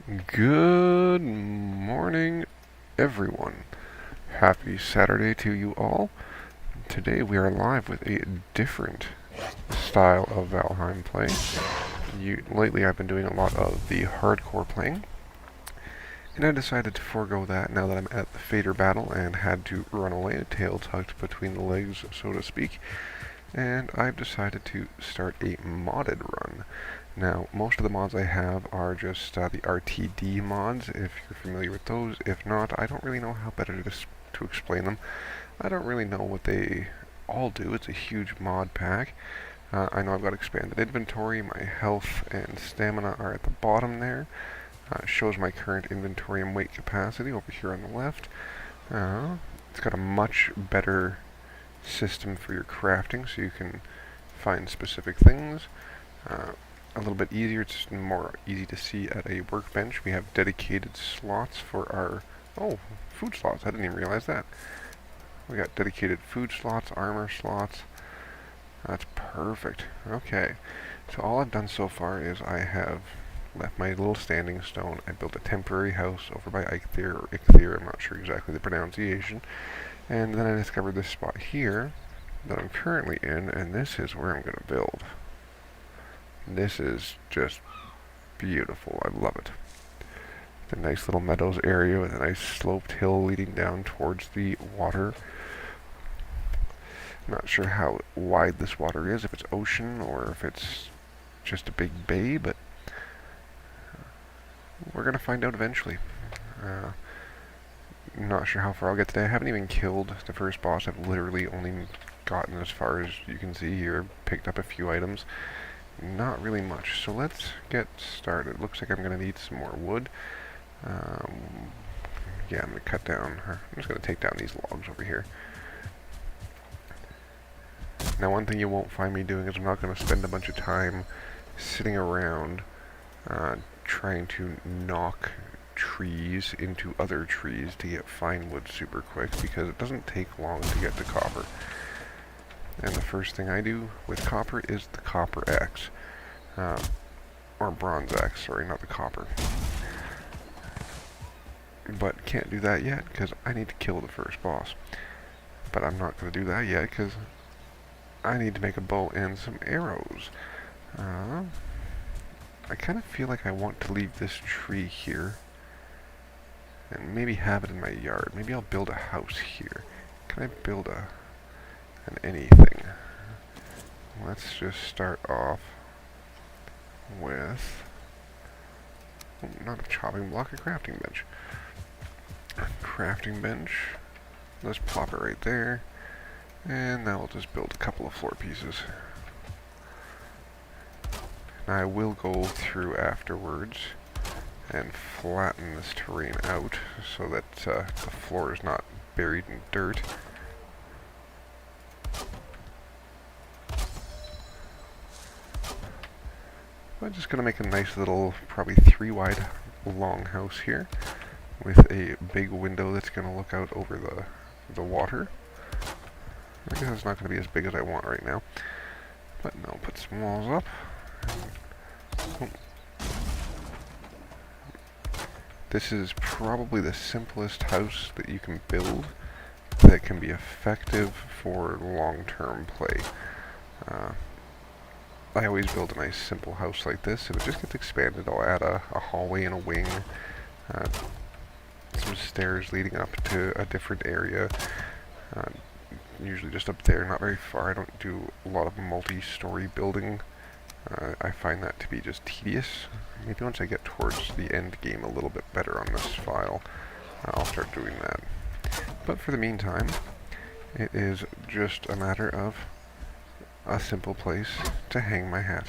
Good morning, everyone. Happy Saturday to you all. Today we are live with a different style of Valheim play. Lately I've been doing a lot of the hardcore playing, and I decided to forego that now that I'm at the Fader battle and had to run away, tail tucked between the legs, so to speak, and I've decided to start a modded run. Now, most of the mods I have are just the RTD mods, if you're familiar with those. If not, I don't really know how better to explain them. I don't really know what they all do. It's a huge mod pack. I know I've got expanded inventory. My health and stamina are at the bottom there. It shows my current inventory and weight capacity over here on the left. It's got a much better system for your crafting, so you can find specific things. A little bit easier, it's more easy to see at a workbench. We have dedicated slots for our, food slots, I didn't even realize that. We got dedicated food slots, armor slots. That's perfect. Okay, so all I've done so far is I have left my little standing stone. I built a temporary house over by Eikthyr, I'm not sure exactly the pronunciation. And then I discovered this spot here that I'm currently in, and this is where I'm going to build. This is just beautiful. I love it. The nice little meadows area with a nice sloped hill leading down towards the water. Not sure how wide this water is, if it's ocean or if it's just a big bay, but we're going to find out eventually. Not sure how far I'll get today. I haven't even killed the first boss. I've literally only gotten as far as you can see here, picked up a few items. Not really much, so let's get started. Looks like I'm going to need some more wood. Yeah, I'm going to cut down, I'm just going to take down these logs over here. Now, one thing you won't find me doing is I'm not going to spend a bunch of time sitting around trying to knock trees into other trees to get fine wood super quick, because it doesn't take long to get to copper. And the first thing I do with copper is the copper axe. Or bronze axe, sorry, not the copper. But can't do that yet because I need to kill the first boss. But I'm not going to do that yet because I need to make a bow and some arrows. I kind of feel like I want to leave this tree here and maybe have it in my yard. Maybe I'll build a house here. Can I build an anything? Let's just start off with, not a chopping block, a crafting bench. Crafting bench. Let's plop it right there. And now we'll just build a couple of floor pieces. Now I will go through afterwards and flatten this terrain out so that the floor is not buried in dirt. I'm just going to make a nice little, probably 3 wide long house here with a big window that's going to look out over the water. I guess it's not going to be as big as I want right now, but no, put some walls up. This is probably the simplest house that you can build that can be effective for long-term play. I always build a nice simple house like this. If it just gets expanded, I'll add a hallway and a wing, some stairs leading up to a different area, usually just up there, not very far. I don't do a lot of multi-story building. I find that to be just tedious. Maybe once I get towards the end game a little bit better on this file, I'll start doing that. But for the meantime, it is just a matter of a simple place to hang my hat.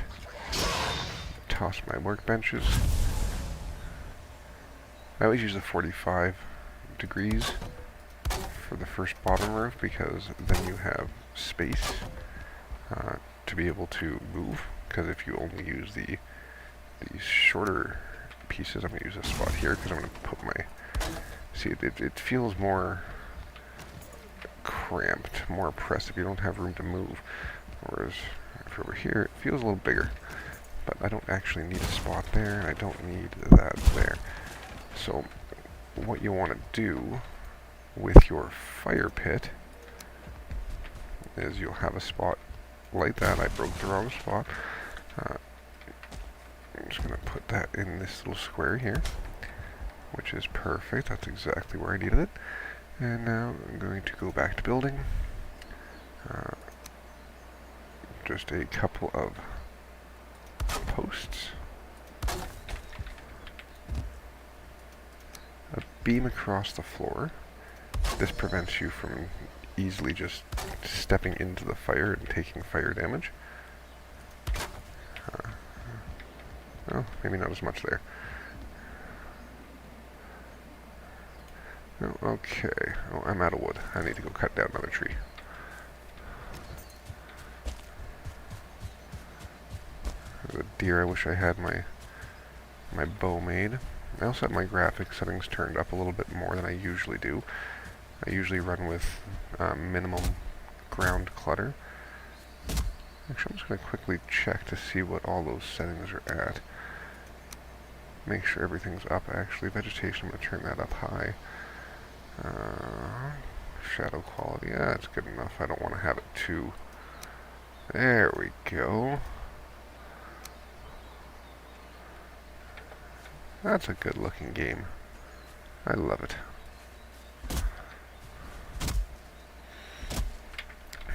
Toss my workbenches. I always use the 45 degrees for the first bottom roof because then you have space to be able to move. Because if you only use these shorter pieces, I'm going to use this spot here because I'm going to put my... See, it feels more cramped, more oppressive. You don't have room to move. Whereas over here, it feels a little bigger. but I don't actually need a spot there, and I don't need that there. So what you want to do with your fire pit is you'll have a spot like that. I broke the wrong spot. I'm just going to put that in this little square here, which is perfect. That's exactly where I needed it. And now I'm going to go back to building. Just a couple of posts. A beam across the floor. This prevents you from easily just stepping into the fire and taking fire damage. Well, maybe not as much there. Oh, okay. Oh, I'm out of wood. I need to go cut down another tree. There's a deer. I wish I had my bow made. I also have my graphics settings turned up a little bit more than I usually do. I usually run with minimum ground clutter. Actually, I'm just going to quickly check to see what all those settings are at. Make sure everything's up, actually. Vegetation, I'm going to turn that up high. Shadow quality, yeah, that's good enough. I don't want to have it too... There we go. That's a good looking game. I love it.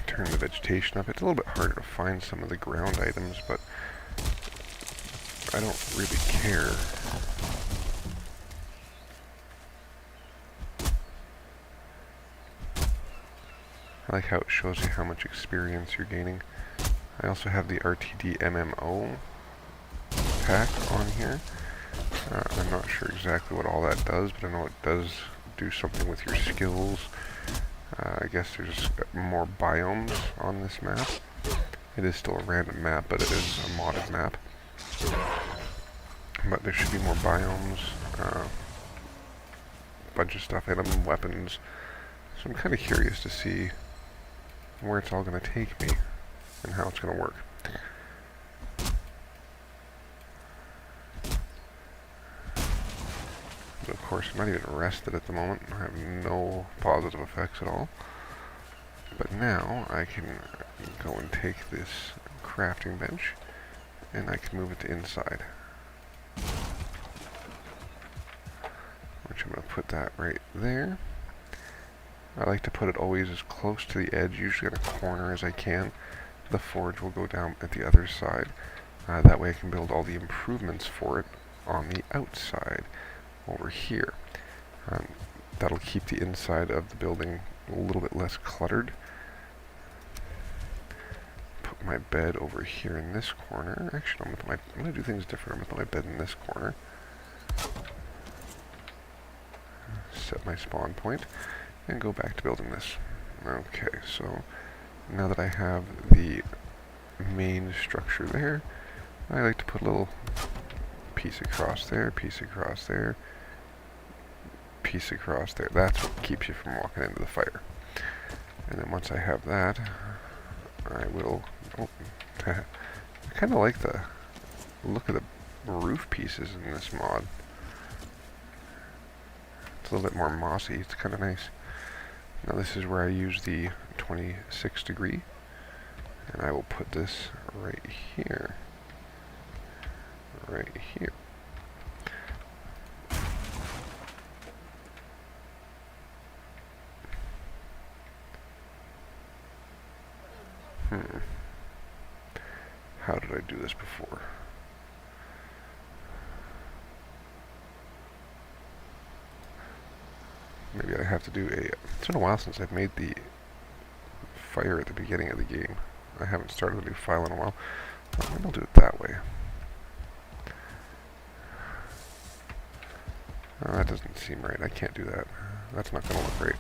Turn the vegetation up. It's a little bit harder to find some of the ground items, but I don't really care. I like how it shows you how much experience you're gaining. I also have the RTD MMO pack on here. I'm not sure exactly what all that does, but I know it does do something with your skills. I guess there's more biomes on this map. It is still a random map, but it is a modded map. But there should be more biomes, bunch of stuff, item, weapons. So I'm kind of curious to see where it's all going to take me and how it's going to work. But of course, I'm not even rested at the moment. I have no positive effects at all. But now I can go and take this crafting bench and I can move it to inside. Which I'm going to put that right there. I like to put it always as close to the edge, usually in a corner as I can. The forge will go down at the other side. That way I can build all the improvements for it on the outside over here. That'll keep the inside of the building a little bit less cluttered. Put my bed over here in this corner. Actually, I'm going to do things different. I'm going to put my bed in this corner. Set my spawn point and go back to building this. Okay, so now that I have the main structure there, I like to put a little piece across there, piece across there, piece across there. That's what keeps you from walking into the fire. And then once I have that, I will... Oh, I kind of like the look of the roof pieces in this mod. It's a little bit more mossy. It's kind of nice. Now this is where I use the 26 degree. And I will put this right here. Right here. How did I do this before? Maybe I have to do a... It's been a while since I've made the fire at the beginning of the game. I haven't started a new file in a while. Maybe I'll do it that way. Oh, that doesn't seem right. I can't do that. That's not going to look right.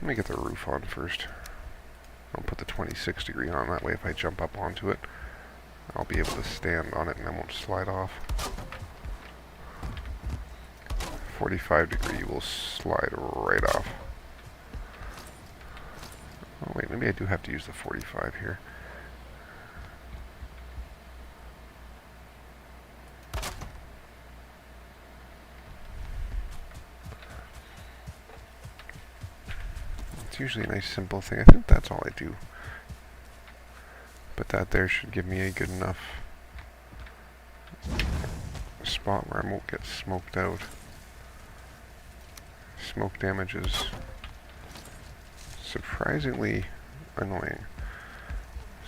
Let me get the roof on first. I'll put the 26 degree on, that way if I jump up onto it, I'll be able to stand on it and I won't slide off. 45-degree will slide right off. Oh wait, maybe I do have to use the 45 here. It's usually a nice simple thing. I think that's all I do. But that there should give me a good enough spot where I won't get smoked out. Smoke damage is surprisingly annoying.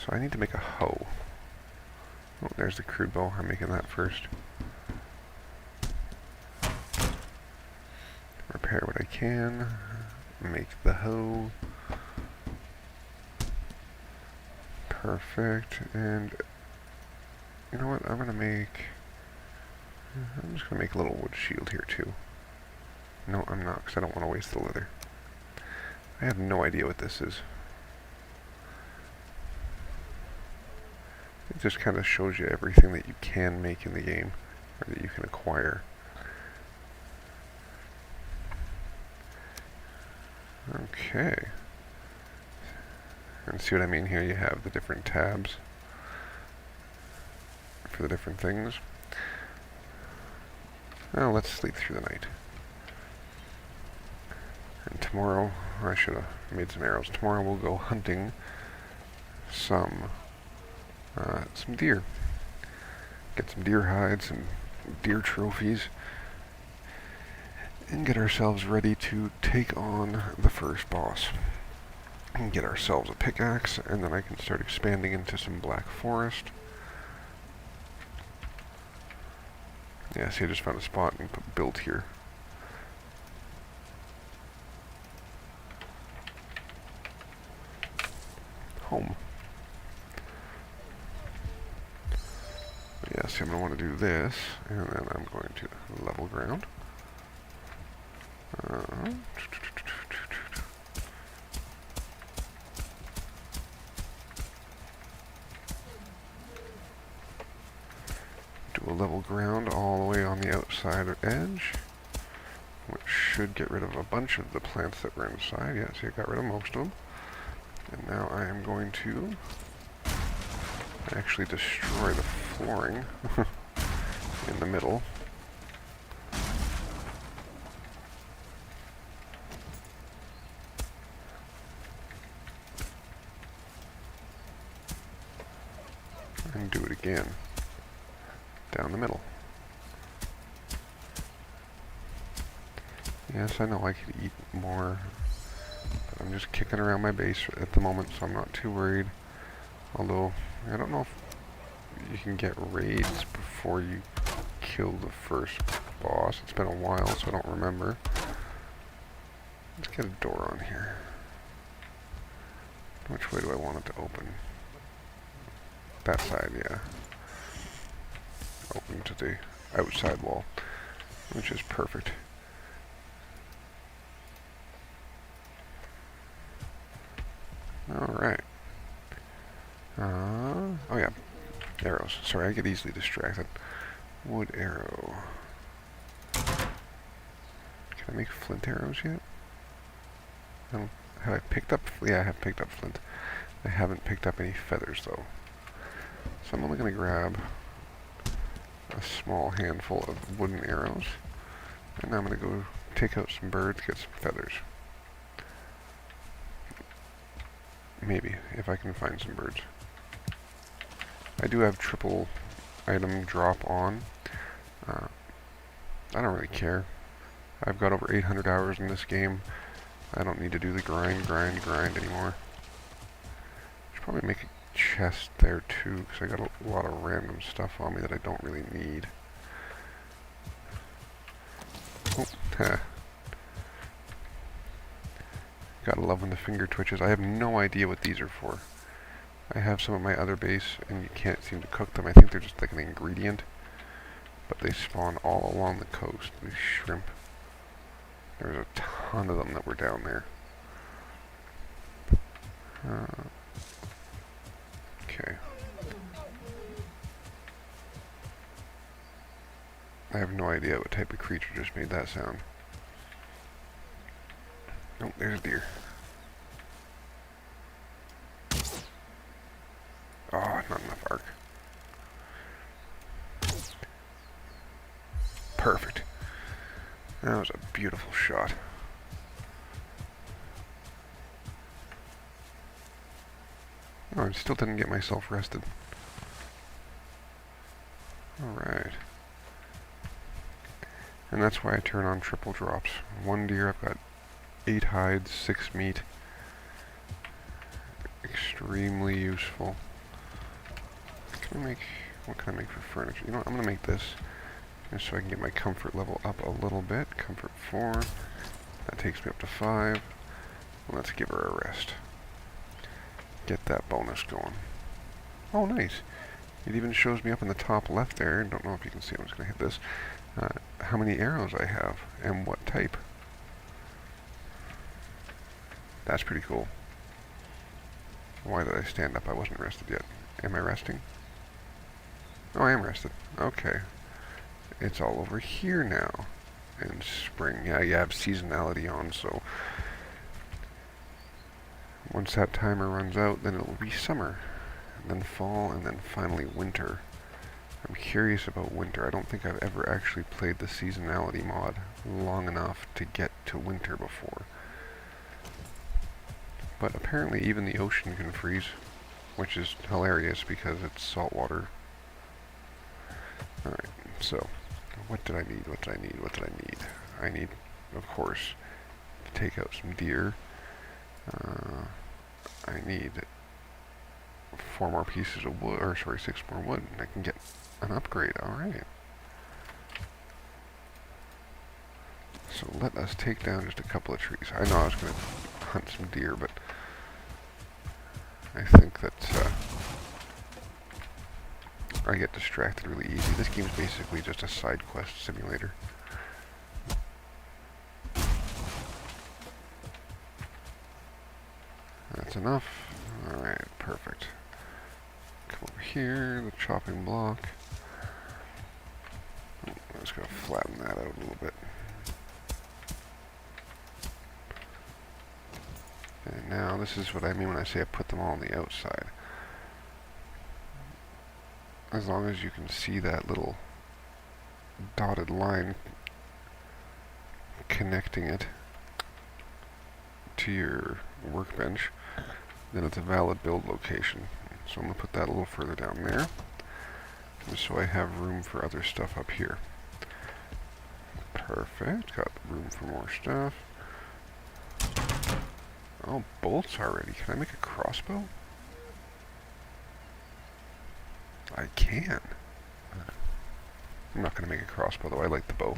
So I need to make a hoe. Oh, there's the crude bow. I'm making that first. Repair what I can. Make the hoe. Perfect. And you know what? I'm just gonna make a little wood shield here too. No, I'm not, because I don't want to waste the leather. I have no idea what this is. It just kind of shows you everything that you can make in the game, or that you can acquire. Okay. And see what I mean here? You have the different tabs for the different things. Now let's sleep through the night. And tomorrow, I should have made some arrows. Tomorrow we'll go hunting some deer. Get some deer hides, some deer trophies, and get ourselves ready to take on the first boss. And get ourselves a pickaxe, and then I can start expanding into some black forest. Yeah, see, I just found a spot and put build here. Home. But yeah, see, I'm going to want to do this, and then I'm going to level ground. Do a level ground all the way on the outside edge, which should get rid of a bunch of the plants that were inside. Yeah, see, I got rid of most of them. And now I am going to actually destroy the flooring in the middle. And do it again down the middle. Yes, I know I could eat more, but I'm just kicking around my base at the moment, so I'm not too worried. Although, I don't know if you can get raids before you kill the first boss. It's been a while, so I don't remember. Let's get a door on here. Which way do I want it to open? That side, yeah. Open to the outside wall, which is perfect. Alright. Oh yeah, arrows. Sorry, I get easily distracted. Wood arrow. Can I make flint arrows yet? Have I picked up? Yeah, I have picked up flint. I haven't picked up any feathers though. So I'm only going to grab a small handful of wooden arrows. And now I'm going to go take out some birds, get some feathers. Maybe, if I can find some birds. I do have triple item drop on. I don't really care. I've got over 800 hours in this game. I don't need to do the grind anymore. Should probably make a chest there too, because I got a lot of random stuff on me that I don't really need. Oh, ha. Gotta love when the finger twitches. I have no idea what these are for. I have some at my other base, and you can't seem to cook them. I think they're just like an ingredient. But they spawn all along the coast, these shrimp. There's a ton of them that were down there. Okay. I have no idea what type of creature just made that sound. Oh, there's a deer. Oh, not enough arc. Perfect. That was a beautiful shot. Oh, I still didn't get myself rested. Alright. And that's why I turn on triple drops. 1 deer, I've got 8 hides, 6 meat. Extremely useful. What can I make for furniture? You know what, I'm gonna make this just so I can get my comfort level up a little bit. Comfort 4. That takes me up to 5. Let's give her a rest. Get that bonus going. Oh, nice. It even shows me up in the top left there. Don't know if you can see. I'm just gonna hit this. How many arrows I have and what type. That's pretty cool. Why did I stand up? I wasn't rested yet. Am I resting? Oh, I am rested. Okay. It's all over here now. In spring. Yeah, you have seasonality on, so once that timer runs out, then it'll be summer, and then fall, and then finally winter. I'm curious about winter. I don't think I've ever actually played the seasonality mod long enough to get to winter before. But apparently even the ocean can freeze, which is hilarious because it's salt water. Alright, so what did I need? What did I need? What did I need? I need, of course, to take out some deer. I need 4 more pieces of wood, or sorry, 6 more wood, and I can get an upgrade. Alright. So let us take down just a couple of trees. I know I was going to hunt some deer, but I think that I get distracted really easy. This game's basically just a side quest simulator. That's enough. Alright, perfect. Come over here, the chopping block. I'm just going to flatten that out a little bit. And now, this is what I mean when I say I put them all on the outside. As long as you can see that little dotted line connecting it to your workbench, then it's a valid build location. So I'm going to put that a little further down there, just so I have room for other stuff up here. Perfect. Got room for more stuff. Oh, bolts already. Can I make a crossbow? I can. I'm not going to make a crossbow, though. I like the bow.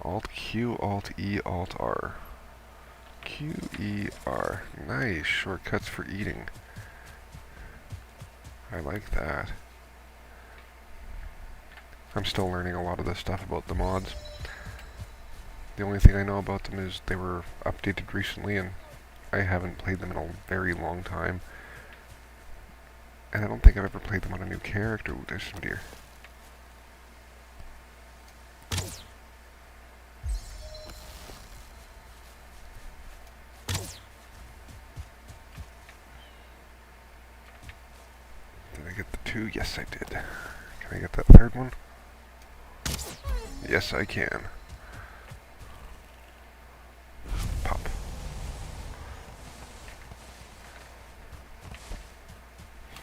Alt Q, Alt E, Alt R. Q, E, R. Nice. Shortcuts for eating. I like that. I'm still learning a lot of this stuff about the mods. The only thing I know about them is they were updated recently, and I haven't played them in a very long time. And I don't think I've ever played them on a new character. Ooh, there's some deer. Did I get the 2? Yes, I did. Can I get that 3rd one? Yes, I can. Pop.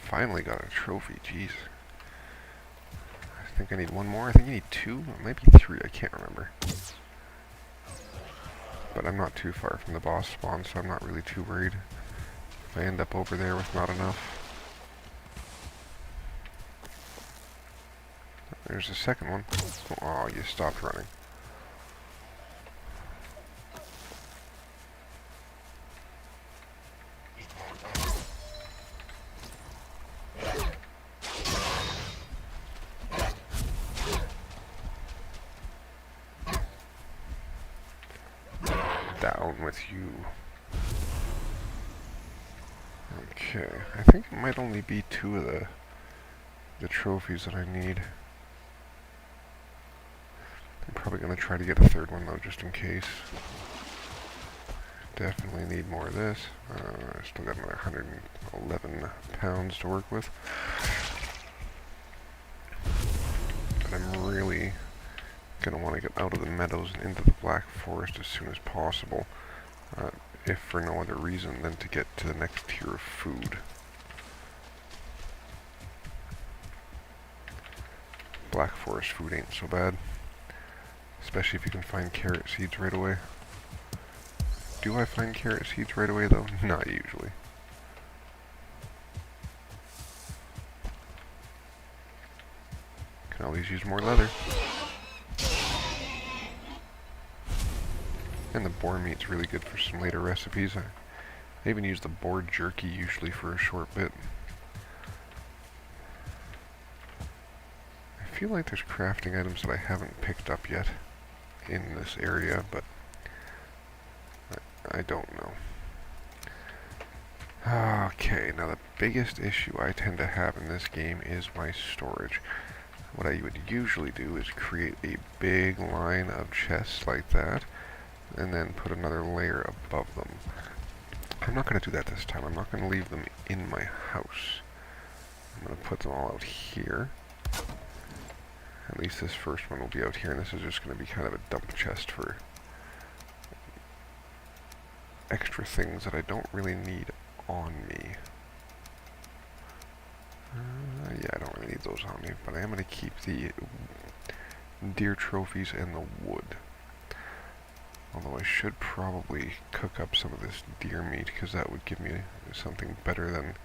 Finally got a trophy, jeez. I think I need 1 more. I think you need 2, it might be 3, I can't remember. But I'm not too far from the boss spawn, so I'm not really too worried if I end up over there with not enough. There's the 2nd one. Oh, you stopped running. Down with you. Okay, I think it might only be 2 of the the trophies that I need. I'm probably going to try to get a third one though, just in case. Definitely need more of this. I still got another 111 pounds to work with. But I'm really going to want to get out of the meadows and into the Black Forest as soon as possible. If for no other reason than to get to the next tier of food. Black Forest food ain't so bad. Especially if you can find carrot seeds right away. Do I find carrot seeds right away though? Not usually. Can always use more leather. And the boar meat's really good for some later recipes. I even use the boar jerky usually for a short bit. I feel like there's crafting items that I haven't picked up yet in this area, but I don't know. Okay, now the biggest issue I tend to have in this game is my storage. What I would usually do is create a big line of chests like that, and then put another layer above them. I'm not going to do that this time. I'm not going to leave them in my house. I'm going to put them all out here. At least this first one will be out here, and this is just going to be kind of a dump chest for extra things that I don't really need on me. Yeah, I don't really need those on me, but I am going to keep the deer trophies and the wood. Although I should probably cook up some of this deer meat, because that would give me something better than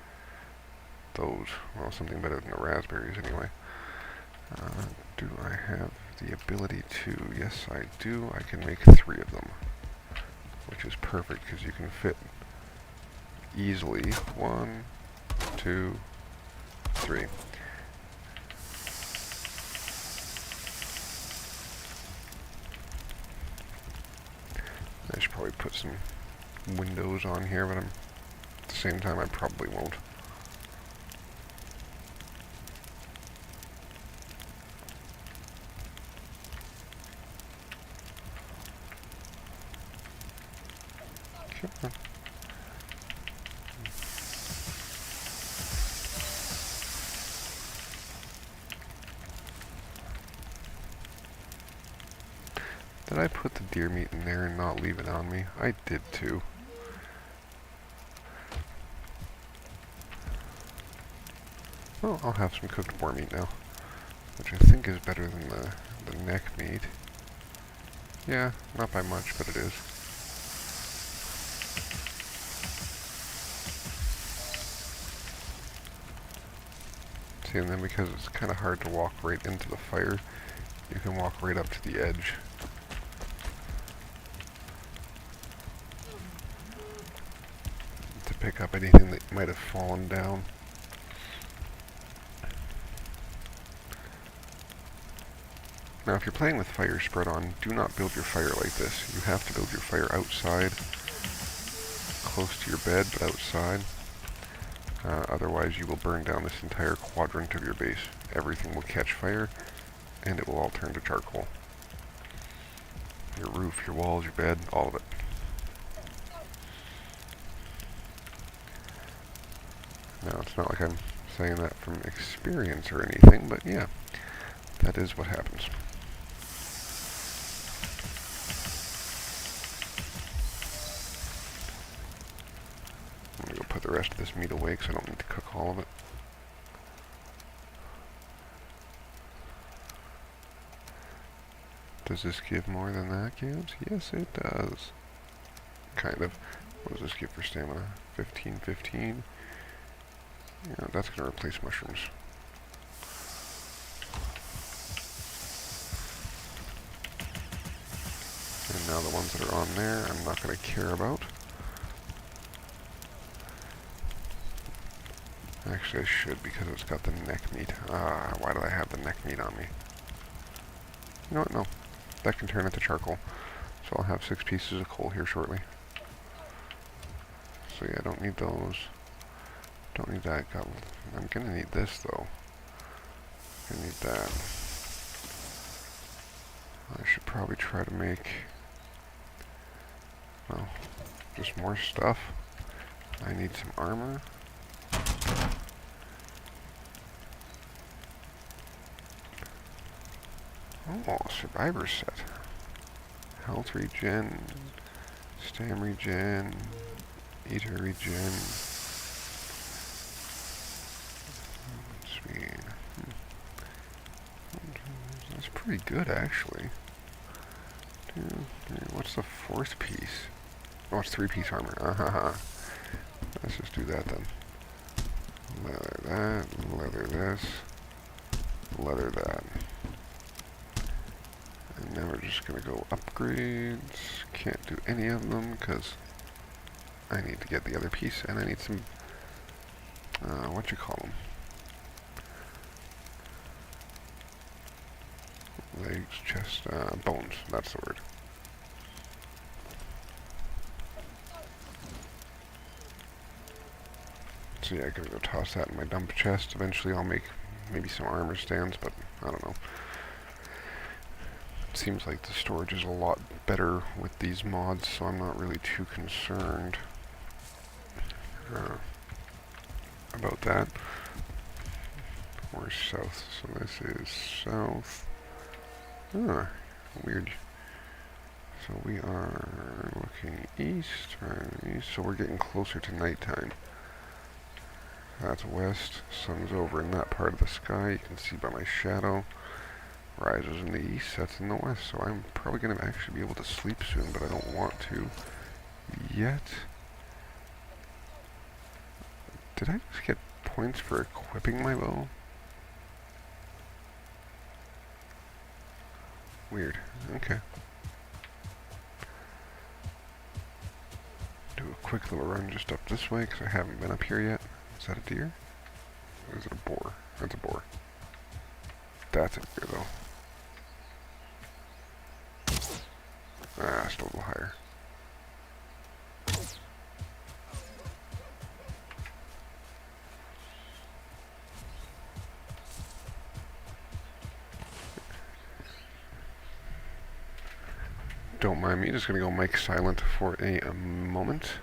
those. Well, something better than the raspberries anyway. Do I have the ability to? Yes, I do. I can make 3 of them, which is perfect, because you can fit easily 1, 2, 3. I should probably put some windows on here, but at the same time I probably won't. Come on. Did I put the deer meat in there and not leave it on me? I did too. Well, I'll have some cooked boar meat now, which I think is better than the neck meat. Yeah, not by much, but it is. See, and then because it's kind of hard to walk right into the fire, you can walk right up to the edge. To pick up anything that might have fallen down. Now, if you're playing with fire spread on, do not build your fire like this. You have to build your fire outside, close to your bed, but outside. Otherwise, you will burn down this entire quadrant of your base. Everything will catch fire, and it will all turn to charcoal. Your roof, your walls, your bed, all of it. Now, it's not like I'm saying that from experience or anything, but yeah, that is what happens. I'm going to go put the rest of this meat away because I don't need to cook all of it. Does this give more than that gives? Yes, it does. Kind of. What does this give for stamina? 15, 15. Yeah, that's going to replace mushrooms. And now the ones that are on there, I'm not going to care about. Actually, I should, because it's got the neck meat. Why do I have the neck meat on me? You know what? No. That can turn into charcoal. So I'll have 6 pieces of coal here shortly. So yeah, I don't need those. Don't need that. I'm going to need this, though. I need that. I should probably try to make, well, just more stuff. I need some armor. Oh, survivor set. Health regen, stam regen, eater regen. Sweet. That's pretty good, actually. What's the fourth piece? Oh, it's 3-piece armor. Let's just do that then. Leather that, leather this, leather that. And now we're just gonna go upgrades. Can't do any of them because I need to get the other piece, and I need some, what you call them? Legs, chest, bones. That's the word. So yeah, I'm gonna go toss that in my dump chest. Eventually I'll make maybe some armor stands, but I don't know. It seems like the storage is a lot better with these mods, so I'm not really too concerned about that. Or south, so this is south. Weird. So we are looking east, right? So we're getting closer to nighttime. That's west. Sun's over in that part of the sky. You can see by my shadow. Rises in the east, sets in the west. So I'm probably going to actually be able to sleep soon, but I don't want to yet. Did I just get points for equipping my bow? Weird. Okay. Do a quick little run just up this way, because I haven't been up here yet. Is that a deer? Or is it a boar? That's a boar. That's a deer, though. Still a little higher. Don't mind me, just gonna go mic silent for a moment.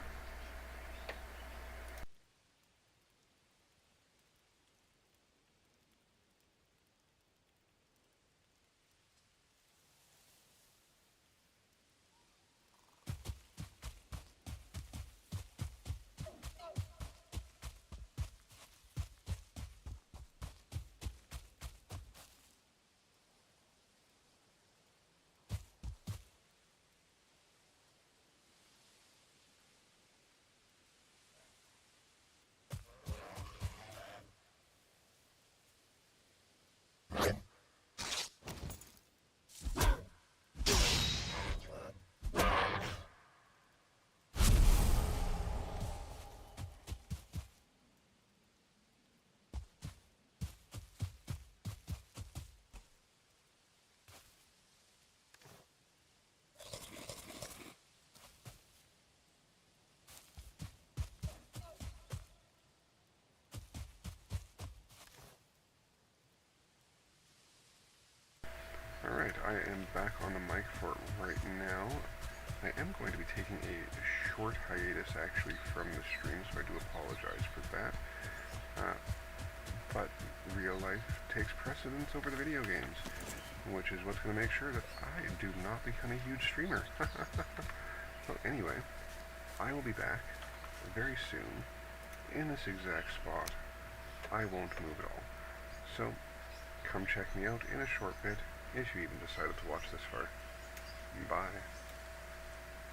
Alright, I am back on the mic for right now. I am going to be taking a short hiatus actually from the stream, so I do apologize for that. But real life takes precedence over the video games, which is what's going to make sure that I do not become a huge streamer. So anyway, I will be back very soon in this exact spot. I won't move at all. So come check me out in a short bit, if you even decided to watch this far. Bye.